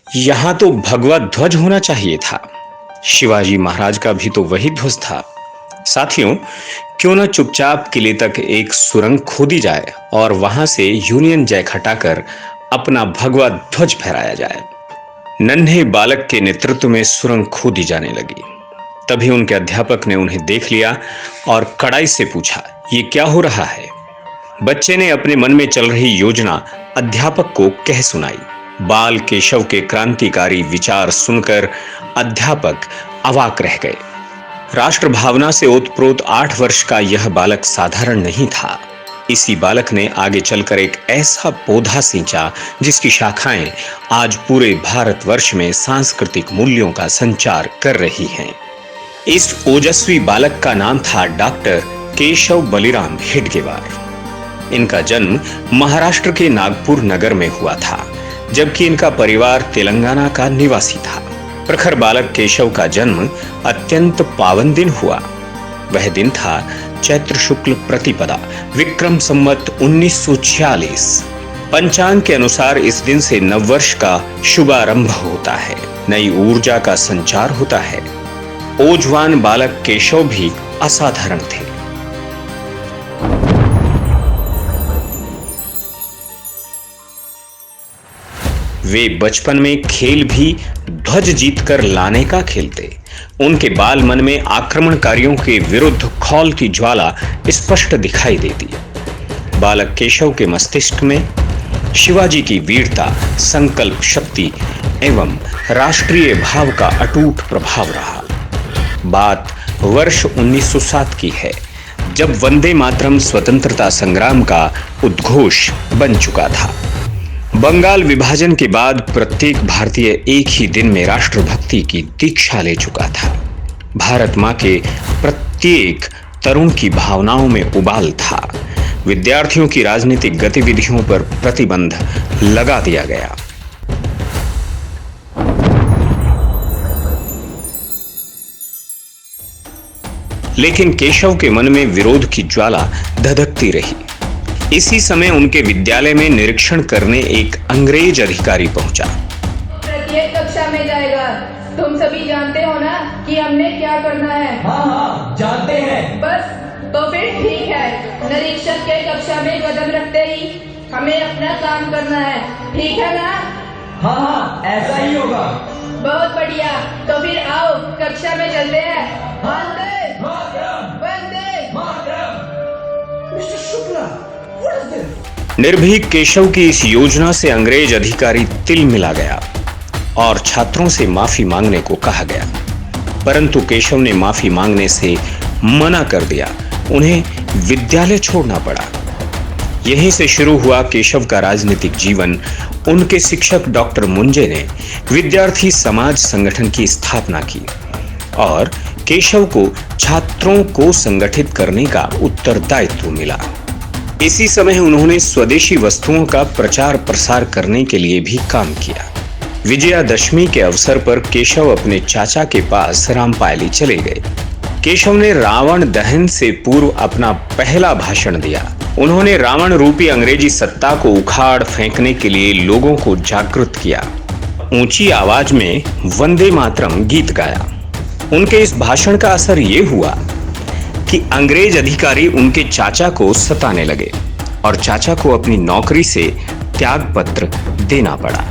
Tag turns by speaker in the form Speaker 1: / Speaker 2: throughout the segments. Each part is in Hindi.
Speaker 1: यहाँ तो भगवा ध्वज होना चाहिए था। शिवाजी महाराज का भी तो वही ध्वज था। साथियों, क्यों न चुपचाप किले तक एक सुरंग खोदी जाए और वहां से यूनियन जैक हटाकर अपना भगवा ध्वज फहराया जाए। नन्हे बालक के नेतृत्व में सुरंग खोदी जाने लगी। तभी उनके अध्यापक ने उन्हें देख लिया और कड़ाई से पूछा, ये क्या हो रहा है? बच्चे ने अपने मन में चल रही योजना अध्यापक को कह सुनाई। बाल केशव के क्रांतिकारी विचार सुनकर अध्यापक अवाक रह गए। राष्ट्र भावना से ओतप्रोत 8 वर्ष का यह बालक साधारण नहीं था। इसी बालक ने आगे चलकर एक ऐसा पौधा सींचा जिसकी शाखाएं आज पूरे भारतवर्ष में सांस्कृतिक मूल्यों का संचार कर रही हैं। इस ओजस्वी बालक का नाम था डॉक्टर केशव बलिराम हेडगेवार। इनका जन्म महाराष्ट्र के नागपुर नगर में हुआ था, जबकि इनका परिवार तेलंगाना का निवासी था। प्रखर बालक केशव का जन्म अत्यंत पावन दिन हुआ। वह दिन था चैत्र शुक्ल प्रतिपदा, विक्रम संवत 1946। पंचांग के अनुसार इस दिन से नववर्ष का शुभारंभ होता है, नई ऊर्जा का संचार होता है। ओजवान बालक केशव भी असाधारण थे। वे बचपन में खेल भी ध्वज जीतकर लाने का खेलते। उनके बाल मन में आक्रमणकारियों के विरुद्ध खौल की ज्वाला स्पष्ट दिखाई देती। बालक केशव के मस्तिष्क में शिवाजी की वीरता, संकल्प शक्ति एवं राष्ट्रीय भाव का अटूट प्रभाव रहा। बात वर्ष 1907 की है, जब वंदे मातरम स्वतंत्रता संग्राम का उद्घोष बन चुका था। बंगाल विभाजन के बाद प्रत्येक भारतीय एक ही दिन में राष्ट्रभक्ति की दीक्षा ले चुका था। भारत मां के प्रत्येक तरुण की भावनाओं में उबाल था। विद्यार्थियों की राजनीतिक गतिविधियों पर प्रतिबंध लगा दिया गया। लेकिन केशव के मन में विरोध की ज्वाला धधकती रही। इसी समय उनके विद्यालय में निरीक्षण करने एक अंग्रेज अधिकारी पहुंचा।
Speaker 2: प्रत्येक कक्षा में जाएगा। तुम सभी जानते हो ना कि हमने क्या करना है?
Speaker 3: हाँ, जानते हैं।
Speaker 2: बस, तो फिर ठीक है। निरीक्षक के कक्षा में कदम रखते ही हमें अपना काम करना है, ठीक है ना?
Speaker 3: हाँ, ऐसा ही होगा।
Speaker 2: बहुत बढ़िया। तो फिर आओ कक्षा में चलते हैं। वंदे
Speaker 3: मातरम,
Speaker 2: वंदे
Speaker 3: मातरम। मिस्टर शुक्ला,
Speaker 1: निर्भीक केशव की इस योजना से अंग्रेज अधिकारी तिल मिला गया और छात्रों से माफी मांगने को कहा गया, परंतु केशव ने माफी मांगने से मना कर दिया। उन्हें विद्यालय छोड़ना पड़ा। यहीं से शुरू हुआ केशव का राजनीतिक जीवन। उनके शिक्षक डॉक्टर मुंजे ने विद्यार्थी समाज संगठन की स्थापना की और केशव को छात्रों को संगठित करने का उत्तरदायित्व मिला। इसी समय उन्होंने स्वदेशी वस्तुओं का प्रचार प्रसार करने के लिए भी काम किया। विजयादशमी के अवसर पर केशव अपने चाचा के पास रामपायली चले गए। केशव ने रावण दहन से पूर्व अपना पहला भाषण दिया। उन्होंने रावण रूपी अंग्रेजी सत्ता को उखाड़ फेंकने के लिए लोगों को जागृत किया। ऊंची आवाज में वंदे मातरम गीत गाया। उनके इस भाषण का असर ये हुआ कि अंग्रेज अधिकारी उनके चाचा को सताने लगे और चाचा को अपनी नौकरी से त्यागपत्र देना पड़ा।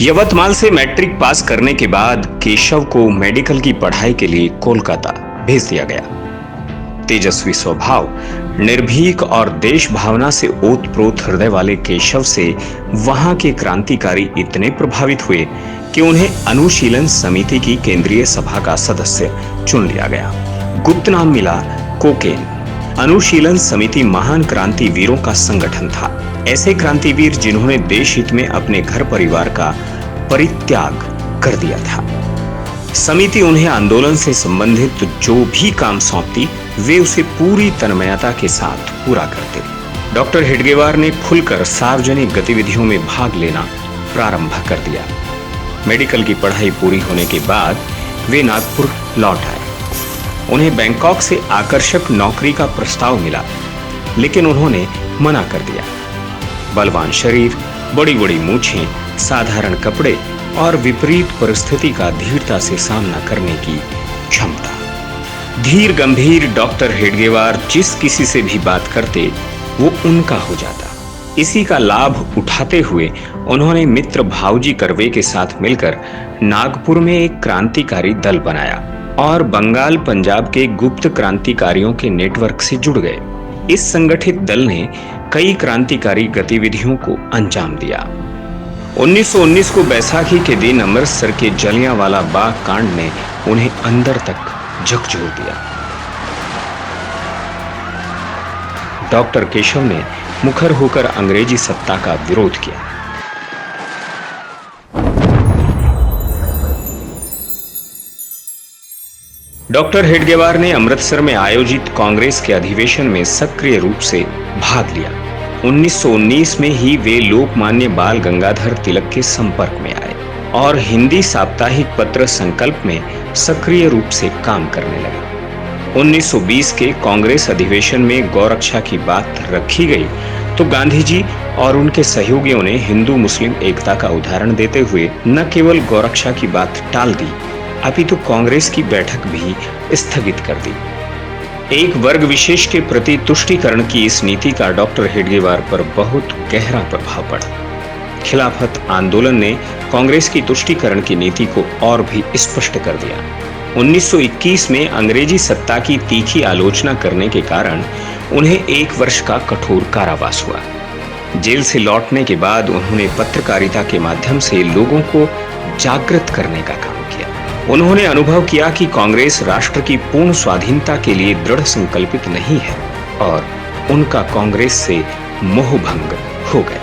Speaker 1: यवतमाल से मैट्रिक पास करने के बाद केशव को मेडिकल की पढ़ाई के लिए कोलकाता भेज दिया गया। तेजस्वी स्वभाव, निर्भीक और देश भावना से ओतप्रोत हृदय वाले केशव से वहां के क्रांतिकारी इतने प्रभावित हुए कि उन्हें अनुशीलन समिति की केंद्रीय सभा का सदस्य चुन लिया गया। गुप्त नाम मिला कोकेन। अनुशीलन समिति महान क्रांतिवीरों का संगठन था। ऐसे क्रांतिवीर जिन्होंने देश हित में अपने घर परिवार का परित्याग कर दिया था। समिति उन्हें आंदोलन से संबंधित जो भी काम सौंपती, वे उसे पूरी तन्मयता के साथ पूरा करते। डॉक्टर हेडगेवार ने खुलकर सार्वजनिक गतिविधियों में भाग लेना प्रारंभ कर दिया। मेडिकल की पढ़ाई पूरी होने के बाद वे नागपुर लौट आए। उन्हें बैंकॉक से आकर्षक नौकरी का प्रस्ताव मिला। लेकिन उन्होंने मना कर दिया। बलवान शरीर, बड़ी बड़ी मूछें, साधारण कपड़े और विपरीत परिस्थिति का धीरता से सामना करने की क्षमता। धीर गंभीर डॉक्टर हेडगेवार जिस किसी से भी बात करते वो उनका हो जाता। इसी का लाभ उठाते हुए उन्होंने मित्र भाऊजी कर्वे के साथ मिलकर नागपुर में एक क्रांतिकारी दल बनाया और बंगाल पंजाब के गुप्त क्रांतिकारियों के नेटवर्क से जुड़ गए। इस संगठित दल ने कई क्रांतिकारी गतिविधियों को अंजाम दिया। 1919 को बैसाखी के दिन अमृतसर के जलियांवाला बाग कांड ने उन्हें अंदर तक झकझोर दिया। डॉक्टर केशव ने मुखर होकर अंग्रेजी सत्ता का विरोध किया। डॉक्टर हेडगेवार ने अमृतसर में आयोजित कांग्रेस के अधिवेशन में सक्रिय रूप से भाग लिया। 1919 में ही वे लोकमान्य बाल गंगाधर तिलक के संपर्क में आए और हिंदी साप्ताहिक पत्र संकल्प में सक्रिय रूप से काम करने लगे। 1920 के कांग्रेस अधिवेशन में गौरक्षा की बात रखी गई तो गांधी जी और उनके सहयोगियों ने हिंदू मुस्लिम एकता का उदाहरण देते हुए न केवल गौरक्षा की बात टाल दी अपितु कांग्रेस की बैठक भी स्थगित कर दी। एक वर्ग विशेष के प्रति तुष्टीकरण की इस नीति का डॉक्टर हेडगेवार पर बहुत गहरा प्रभाव पड़ा। खिलाफत आंदोलन ने कांग्रेस की तुष्टीकरण की नीति को और भी स्पष्ट कर दिया। 1921 में अंग्रेजी सत्ता की तीखी आलोचना करने के कारण उन्हें 1 वर्ष का कठोर कारावास हुआ। जेल से लौटने के बाद उन्होंने पत्रकारिता के माध्यम से लोगों को जागृत करने का काम किया। उन्होंने अनुभव किया कि कांग्रेस राष्ट्र की पूर्ण स्वाधीनता के लिए दृढ़ संकल्पित नहीं है और उनका कांग्रेस से मोहभंग हो गया।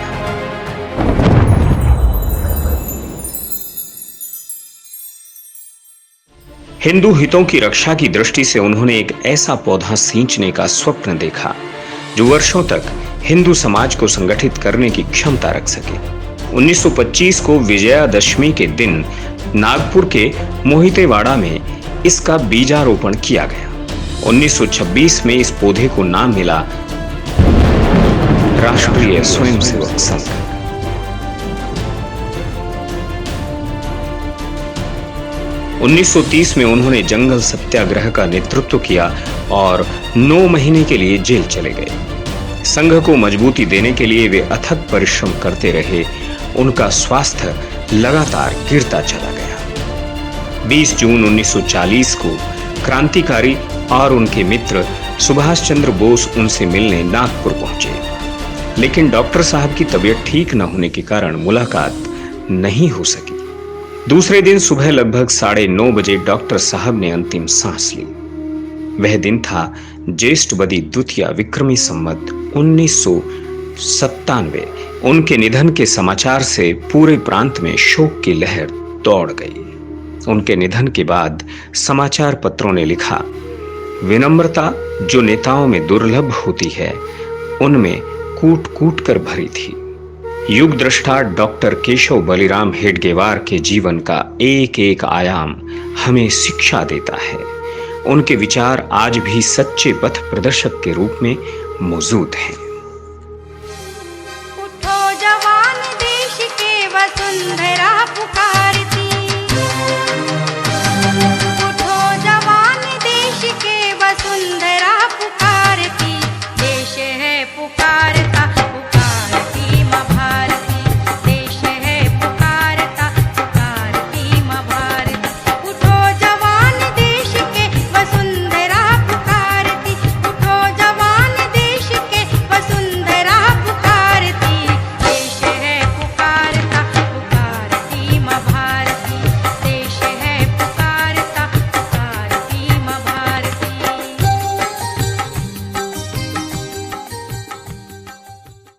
Speaker 1: हिंदू हितों की रक्षा की दृष्टि से उन्होंने एक ऐसा पौधा सींचने का स्वप्न देखा जो वर्षों तक हिंदू समाज को संगठित करने की क्षमता रख सके। 1925 को विजयादशमी के दिन नागपुर के मोहितेवाड़ा में इसका बीजारोपण किया गया। 1926 में इस पौधे को नाम मिला राष्ट्रीय स्वयंसेवक संघ। उन्नीस 1930 में उन्होंने जंगल सत्याग्रह का नेतृत्व किया और 9 महीने के लिए जेल चले गए। संघ को मजबूती देने के लिए वे अथक परिश्रम करते रहे। उनका स्वास्थ्य लगातार गिरता चला गया। 20 जून 1940 को क्रांतिकारी और उनके मित्र सुभाष चंद्र बोस उनसे मिलने नागपुर पहुंचे, लेकिन डॉक्टर साहब की तबीयत ठीक न होने के कारण मुलाकात नहीं हो सकी। दूसरे दिन सुबह लगभग 9:30 बजे डॉक्टर साहब ने अंतिम सांस ली। वह दिन था ज्येष्ठ बदी द्वितीया विक्रमी संवत 1997। उनके निधन के समाचार से पूरे प्रांत में शोक की लहर दौड़ गई। उनके निधन के बाद समाचार पत्रों ने लिखा, विनम्रता जो नेताओं में दुर्लभ होती है उनमें कूट कूट कर भरी थी। युग दृष्टा डॉक्टर केशव बलिराम हेडगेवार के जीवन का एक एक आयाम हमें शिक्षा देता है। उनके विचार आज भी सच्चे पथ प्रदर्शक के रूप में मौजूद हैं।
Speaker 4: उठो जवान देश के वसुंधरा पुकारती, उठो जवान देश के वसुंधरा पुकारती, देश है पुकारता